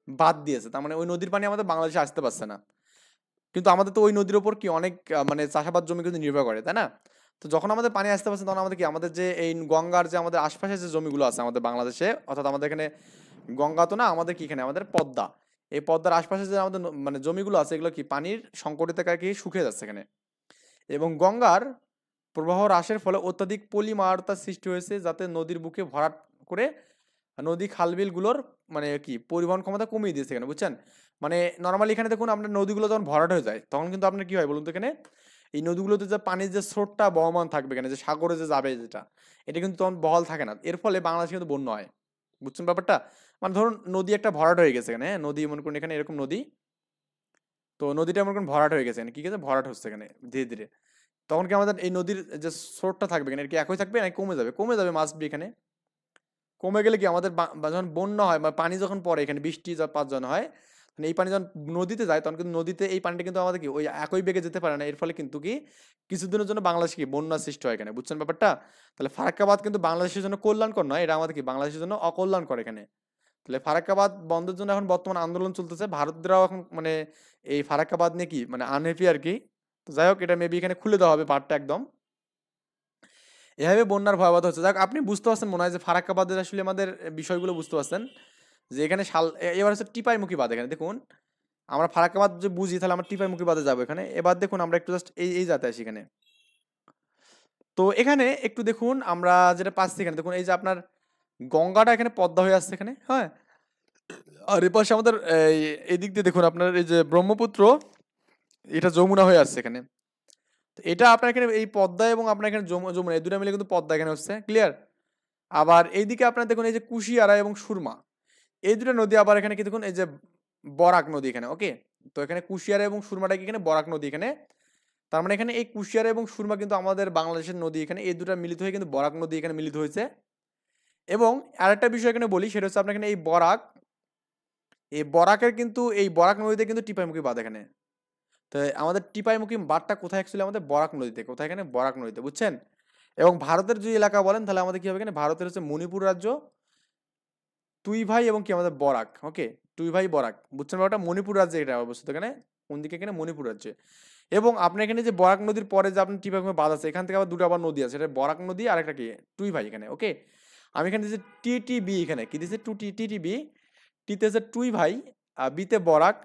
বাদ দিয়েছে, তার মানে ওই নদীর পানি আমাদের বাংলাদেশে আসতে পারছে না। কিন্তু আমাদের তো ওই নদীর ওপর কি অনেক মানে চাষাবাদ জমি কিন্তু নির্ভর করে, তাই না? তো যখন আমাদের পানি আসতে পারছে, তখন আমাদের কি আমাদের যে এই গঙ্গার যে আমাদের আশপাশে যে জমিগুলো আছে আমাদের বাংলাদেশে, অর্থাৎ আমাদের এখানে গঙ্গা তো না, আমাদের কি এখানে আমাদের পদ্মা, এই পদ্মার আশপাশে যে আমাদের মানে জমিগুলো আছে, এগুলো কি পানির সংকটে কি শুকিয়ে যাচ্ছে এখানে। এবং গঙ্গার প্রবাহ হ্রাসের ফলে অত্যাধিক পলিমারতার সৃষ্টি হয়েছে, যাতে নদীর বুকে ভরাট করে নদী খালবিলগুলোর মানে কি পরিবহন ক্ষমতা কমিয়ে দিয়েছে এখানে। বুঝছেন? মানে নর্মালি এখানে দেখুন আপনার নদীগুলো যখন ভরাট হয়ে যায়, তখন কিন্তু আপনার কি হয় বলুন তো, এখানে এই নদীগুলোতে যে পানির যে স্রোতটা বহমান থাকবে এখানে, যে সাগরে যে যাবে যেটা, এটা কিন্তু তখন বহাল থাকে না। এর ফলে বাংলাদেশে কিন্তু বন্যা হয়। বুঝছেন ব্যাপারটা? মানে ধরুন নদী একটা ভরাট হয়ে গেছে এখানে, হ্যাঁ, নদী মনে করুন এখানে এরকম নদী, তো নদীটা মনে করুন ভরাট হয়ে গেছে এখানে, কি গেছে ভরাট হচ্ছে এখানে ধীরে ধীরে। তখন কি আমাদের এই নদীর যে স্রোতটা থাকবে এখানে, কি একই থাকবে নাকি কমে যাবে? কমে যাবে, মাস্ট বি এখানে। কমে গেলে কি আমাদের যখন বন্যা হয় বা পানি যখন পড়ে এখানে, বৃষ্টি যখন হয়, মানে এই পানি যখন নদীতে যায়, তখন কিন্তু নদীতে এই পানিটা কিন্তু আমাদের কি ওই একই বেগে যেতে পারে না। এর ফলে কিন্তু কি কিছুদিনের জন্য বাংলাদেশে কি বন্যা সৃষ্টি হয় এখানে। বুঝছেন ব্যাপারটা? তাহলে ফারাক্কাবাদ কিন্তু বাংলাদেশের জন্য কল্যাণকর নয়, এটা আমাদের কি বাংলাদেশের জন্য অকল্যাণকর এখানে। তাহলে ফারাক্কাবাদ বন্ধের জন্য এখন বর্তমান আন্দোলন চলতেছে, ভারতীয়রাও এখন মানে এই ফারাক্কাবাদ নিয়ে কি মানে আনহ্যাপি আর কি। তো যাই হোক, এটা মেবি এখানে খুলে দেওয়া হবে পার্টটা একদম। এভাবে বন্যার ভয়াবহতা হচ্ছে। যাক, আপনি বুঝতে পারছেন মনে হয় যে ফারাক্কাবাদের আসলে আমাদের বিষয়গুলো বুঝতে পারছেন, যে এখানে এবার হচ্ছে টিপাইমুখী বাঁধ। এখানে দেখুন আমরা ফারাক্কাবাদ যে বুঝি, তাহলে আমরা টিপাইমুখী বাঁধে যাবো এখানে। এবার দেখুন আমরা একটু জাস্ট এই যাতে আসি এখানে। তো এখানে একটু দেখুন আমরা যেটা পাচ্ছি এখানে, দেখুন এই যে আপনার গঙ্গাটা এখানে পদ্মা হয়ে আসছে এখানে, হ্যাঁ। আর এ পাশে আমাদের এই দিক দিয়ে দেখুন আপনার এই যে ব্রহ্মপুত্র, এটা যমুনা হয়ে আসছে এখানে। তো এটা আপনার এখানে এই পদ্মা এবং আপনার এখানে যমুনা, এই দুটো মিলে কিন্তু পদ্মা এখানে হচ্ছে, ক্লিয়ার। আবার এইদিকে আপনার দেখুন এই যে কুশিয়ারা এবং সুরমা, এই দুটো নদী আবার এখানে কি দেখুন এই যে বরাক নদী এখানে। ওকে, তো এখানে কুশিয়ারা এবং সুরমাটা কি এখানে বরাক নদী এখানে। তার মানে এখানে এই কুশিয়ারা এবং সুরমা কিন্তু আমাদের বাংলাদেশের নদী এখানে, এই দুটো মিলিত হয়ে কিন্তু বরাক নদী এখানে মিলিত হয়েছে। এবং আরেকটা বিষয় এখানে বলি, সেটা হচ্ছে আপনার এখানে এই বরাকের কিন্তু এই বরাক নদীতে কিন্তু টিপাইমুখী বাঁধ এখানে। তো আমাদের টিপাইমুখী বাঁধটা কোথায় অ্যাকচুয়ালি আমাদের বরাক নদীতে, কোথায় এখানে বরাক নদীতে, বুঝছেন। এবং ভারতের যদি এলাকা বলেন তাহলে আমাদের কি হবে এখানে, ভারতের হচ্ছে মণিপুর রাজ্য, তুই ভাই এবং কি আমাদের বরাক, ওকে, তুই ভাই বরাক, বুঝছেন ব্যাপারটা। মণিপুর রাজ্যে এটা অবস্থিত এখানে, কোন দিকে এখানে, মণিপুর রাজ্যে। এবং আপনার এখানে যে বরাক নদীর পরে যে আপনার টিপাইমুখী বাঁধ আছে, এখান থেকে আবার দুটো আবার নদী আছে, এটা বরাক নদী আর একটা কি টুই ভাই এখানে, ওকে। আমি এখানে দিয়েছি টিটিবি, এখানে কি দিয়েছে টু টিটিবি, টিতে হচ্ছে টুই ভাই, আর বিতে বরাক,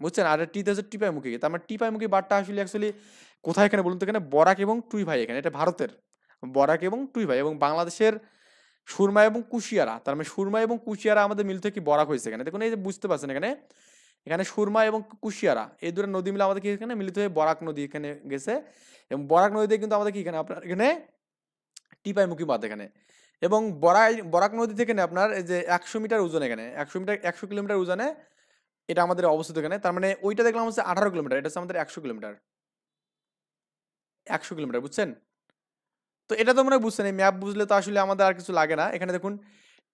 বুঝছেন, আর টিতে হচ্ছে টিপাইমুখী। তার মানে টিপাইমুখী বাঁধটা আসলে অ্যাকচুয়ালি কোথায় এখানে বলুন তো, এখানে বরাক এবং টুই ভাই এখানে, এটা ভারতের বরাক এবং টুই ভাই, এবং বাংলাদেশের সুরমা এবং কুশিয়ারা। তার মানে সুরমা এবং কুশিয়ারা আমাদের মিল থেকে বরাক হয়েছে এখানে, দেখুন এই যে বুঝতে পারছেন এখানে, এখানে সুরমা এবং কুশিয়ারা এই দুটো নদী মিলে আমাদের কি এখানে মিলিত হয়ে বরাক নদী এখানে গেছে। এবং বরাক নদীতে কিন্তু আমাদের কি এখানে আপনার এখানে টিপাইমুখী বাঁধ এখানে। এবং বরাক নদী থেকে আপনার এই যে 100 মিটার ওজন, এখানে 100 মিটার 100 কিলোমিটার ওজনে এটা আমাদের অবস্থিত এখানে। তার মানে ওইটা দেখলাম হচ্ছে 18 কিলোমিটার, এটা হচ্ছে আমাদের 100 কিলোমিটার, 100 কিলোমিটার, বুঝছেন। তো এটা তো মনে হয় বুঝছেন, এই ম্যাপ বুঝলে তো আসলে আমাদের আর কিছু লাগে না। এখানে দেখুন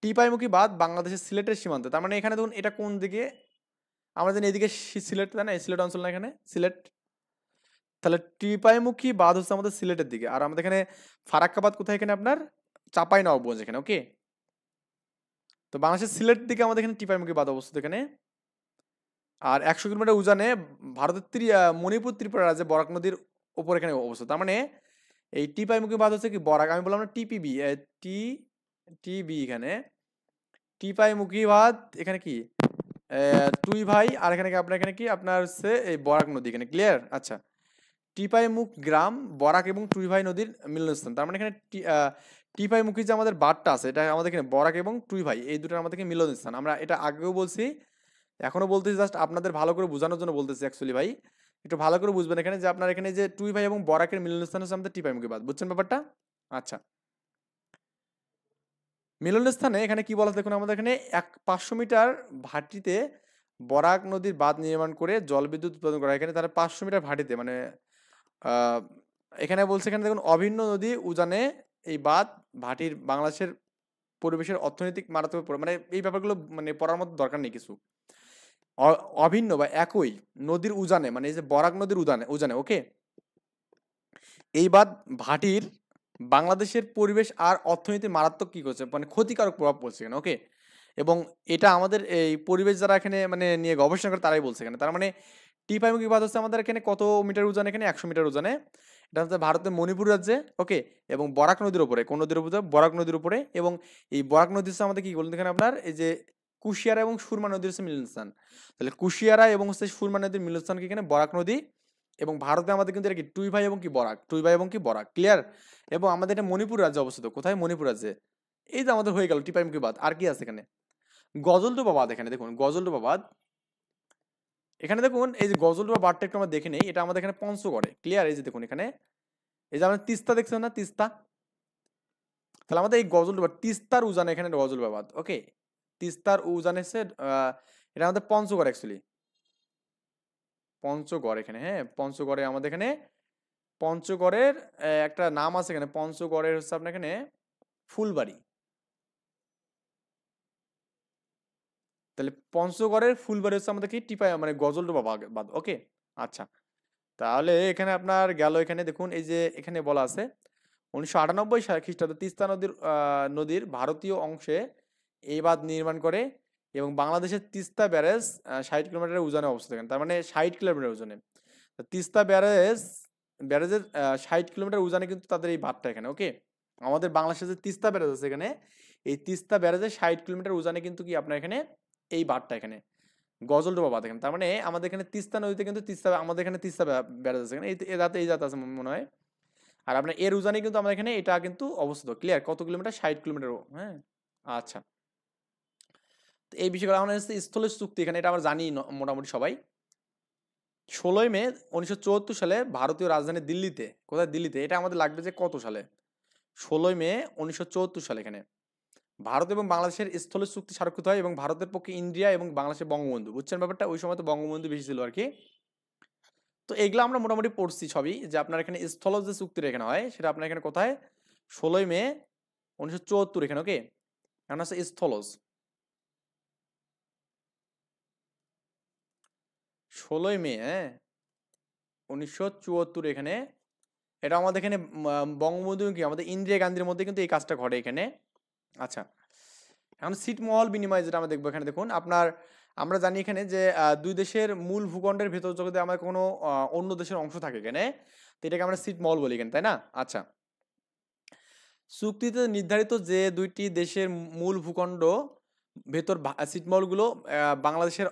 টিপাইমুখী বাঁধ বাংলাদেশের সিলেটের সীমান্ত, তার মানে এখানে দেখুন এটা কোন দিকে, আমরা জানি এদিকে সিলেট, তাই না, এই সিলেট অঞ্চল না এখানে সিলেট, তাহলে টিপাইমুখী বাঁধ হচ্ছে আমাদের সিলেটের দিকে। আর আমাদের এখানে ফারাক্কা বাঁধ কোথায়, এখানে আপনার চাপাই নবাবগঞ্জ এখানে, ওকে। তো বাংলাদেশের সিলেট দিকে আমাদের এখানে টিপাইমুখী বাঁধ অবস্থিত এখানে। আর 100 কিলোমিটার উজানে ভারতের মণিপুর ত্রিপুরা রাজ্যে বরাক নদীর ওপর এখানে অবস্থিত। তার মানে এই টিপাইমুখী বাঁধ হচ্ছে কি বরাক, আমি বললাম না টিপিবি, টি টিবি এখানে টিপাইমুখী বাঁধ এখানে কি তুই ভাই, আর এখানে কি আপনার এখানে কি আপনার হচ্ছে এই বরাক নদী এখানে, ক্লিয়ার। আচ্ছা, টিপাইমুখ গ্রাম বরাক এবং টুইভাই নদীর মিলনস্থান। তার মানে এখানে টিপাইমুখী যে আমাদের বাঁধটা আছে, এটা আমাদের এখানে বরাক এবং টুইভাই এই দুটোর আমাদের মিলনস্থান। আমরা এটা আগেও বলছি, এখনো বলতেছি, জাস্ট আপনাদের ভালো করে বোঝানোর জন্য বলতেছি অ্যাকচুয়ালি ভাই, একটু ভালো করে বুঝবেন এখানে যে আপনার এখানে যে টুইভাই এবং বরাকের মিলনস্থান হচ্ছে আমাদের টিপাইমুখী বাঁধ, বুঝছেন ব্যাপারটা। আচ্ছা, মিলনস্থানে এখানে কি বলা আছে দেখুন, আমাদের এখানে 500 মিটার ভাটিতে বরাক নদীর বাঁধ নির্মাণ করে জলবিদ্যুৎ উৎপাদন করা। এখানে তারা 500 মিটার ভাটিতে মানে আহ, এখানে বলছে, এখানে দেখুন অভিন্ন নদী উজানে এই বাঁধ ভাটির বাংলাদেশের পরিবেশের অর্থনৈতিক মারাত্মক মানে এই ব্যাপারগুলো মানে পড়ার মতো দরকার নেই কিছু। অভিন্ন বা একই নদীর উজানে, মানে এই যে বরাক নদীর উজানে উজানে, ওকে, এই বাঁধ ভাটির বাংলাদেশের পরিবেশ আর অর্থনীতির মারাত্মক কি করছে, মানে ক্ষতিকারক প্রভাব পড়ছে এখানে, ওকে। এবং এটা আমাদের এই পরিবেশ যারা এখানে মানে নিয়ে গবেষণা করে তারাই বলছে এখানে। তার মানে টিপাইমুখী বাঁধ হচ্ছে আমাদের এখানে কত মিটার উজানে, এখানে 100 মিটার উজানে, এটা হচ্ছে ভারতের মণিপুর রাজ্যে, ওকে। এবং বরাক নদীর উপরে, কোন নদীর উপরে, বরাক নদীর উপরে। এবং এই বরাক নদী হচ্ছে আমাদের কি বলুন এখানে আপনার এই যে কুশিয়ারা এবং সুরমা নদীর হচ্ছে মিলনস্থান। তাহলে কুশিয়ারা এবং হচ্ছে সুরমা নদীর মিলনস্থান কি এখানে বরাক নদী। এবং ভারতে আমাদের কিন্তু এটা কি টুই ভাই এবং কি বরাক, টুই ভাই এবং কি বরাক, ক্লিয়ার। এবং আমাদের এটা মণিপুর রাজ্যে অবস্থিত, কোথায়, মণিপুর রাজ্যে। এই যে আমাদের হয়ে গেল টিপাইমুখী বাঁধ। আর কি আছে এখানে, গজলডোবা বাঁধ, এখানে দেখুন গজলডোবা বাঁধ। এখানে দেখুন এই যে গজলডোবা বাঁধটা একটু আমরা দেখে নেই, এটা আমাদের এখানে পঞ্চগড়ে, ক্লিয়ার। এই যে দেখুন এখানে এই যে আমরা তিস্তা দেখছেন না, তিস্তা, তাহলে আমাদের এই গজলডোবা তিস্তার উজানে এখানে গজলডোবা বাঁধ, ওকে। তিস্তার উজানে এসে এটা আমাদের পঞ্চগড় অ্যাকচুয়ালি, পঞ্চগড় এখানে, হ্যাঁ পঞ্চগড়ে আমাদের এখানে, পঞ্চগড়ের একটা নাম আছে এখানে, পঞ্চগড়ের হচ্ছে আপনার এখানে ফুলবাড়ি। তাহলে পঞ্চগড়ের ফুলবাড়ি হচ্ছে আমাদের কি টিপাই মানে গজলডোবা বাঁধ, ওকে। আচ্ছা, তাহলে এখানে আপনার গেল, এখানে দেখুন এই যে এখানে বলা আছে 1998 সালে খ্রিস্টাব্দে তিস্তা নদীর ভারতীয় অংশে এই বাঁধ নির্মাণ করে। এবং বাংলাদেশের তিস্তা ব্যারেজ 60 কিলোমিটারের উজানে অবস্থিত এখানে, তার মানে 60 কিলোমিটার উজানে। তো তিস্তা ব্যারেজের 60 কিলোমিটার উজানে কিন্তু তাদের এই বাঁধটা এখানে, ওকে। আমাদের বাংলাদেশের যে তিস্তা ব্যারেজ আছে এখানে, এই তিস্তা ব্যারেজের 60 কিলোমিটার উজানে কিন্তু কি আপনার এখানে এই বাঁধটা এখানে গজলডোবা বাঁধ এখানে। তার মানে আমাদের এখানে তিস্তা নদীতে কিন্তু তিস্তা, আমাদের এখানে তিস্তা ব্যারেজ আছে এখানে, এই জাত আছে মনে হয়। আর আপনার এর উজানে কিন্তু আমাদের এখানে এটা কিন্তু অবস্থিত, ক্লিয়ার। কত কিলোমিটার, 60 কিলোমিটার, হ্যাঁ। আচ্ছা, তো এই বিষয়গুলো আমরা হচ্ছে স্থলের চুক্তি, এখানে এটা আমরা জানি মোটামুটি সবাই। 16 মে 1974 সালে ভারতীয় রাজধানী দিল্লিতে, কোথায়, দিল্লিতে, এটা আমাদের লাগবে যে কত সালে, 16 মে 1974 সালে এখানে ভারত এবং বাংলাদেশের স্থলের চুক্তি স্বাক্ষরিত হয়। এবং ভারতের পক্ষে ইন্ডিয়া এবং বাংলাদেশের বঙ্গবন্ধু, বুঝছেন ব্যাপারটা, ওই সময় তো বঙ্গবন্ধু বেশি ছিল আর কি। তো এগুলো আমরা মোটামুটি পড়ছি সবই, যে আপনার এখানে স্থলজ যে চুক্তিটা এখানে হয় সেটা আপনার এখানে কোথায়, 16 মে 1974 এখানে, ওকে। এখন আছে স্থলজ, 16 মে, হ্যাঁ 1974 এখানে এটা আমাদের এখানে বঙ্গবন্ধু কি আমাদের ইন্দিরা গান্ধীর মধ্যে কিন্তু এই কাজটা ঘটে এখানে। আচ্ছা, এখন ছিটমহল বিনিময় যেটা আমরা দেখবো এখানে দেখুন আপনার আমরা জানি এখানে যে দুই দেশের মূল ভূখণ্ডের ভেতর যদি আমার কোনো অন্য দেশের অংশ থাকে এখানে, তো এটাকে আমরা ছিটমহল বলি এখানে, তাই না? আচ্ছা, চুক্তিতে নির্ধারিত যে দুইটি দেশের মূল ভূখণ্ড ভেতর ছিটমহলগুলো বাংলাদেশের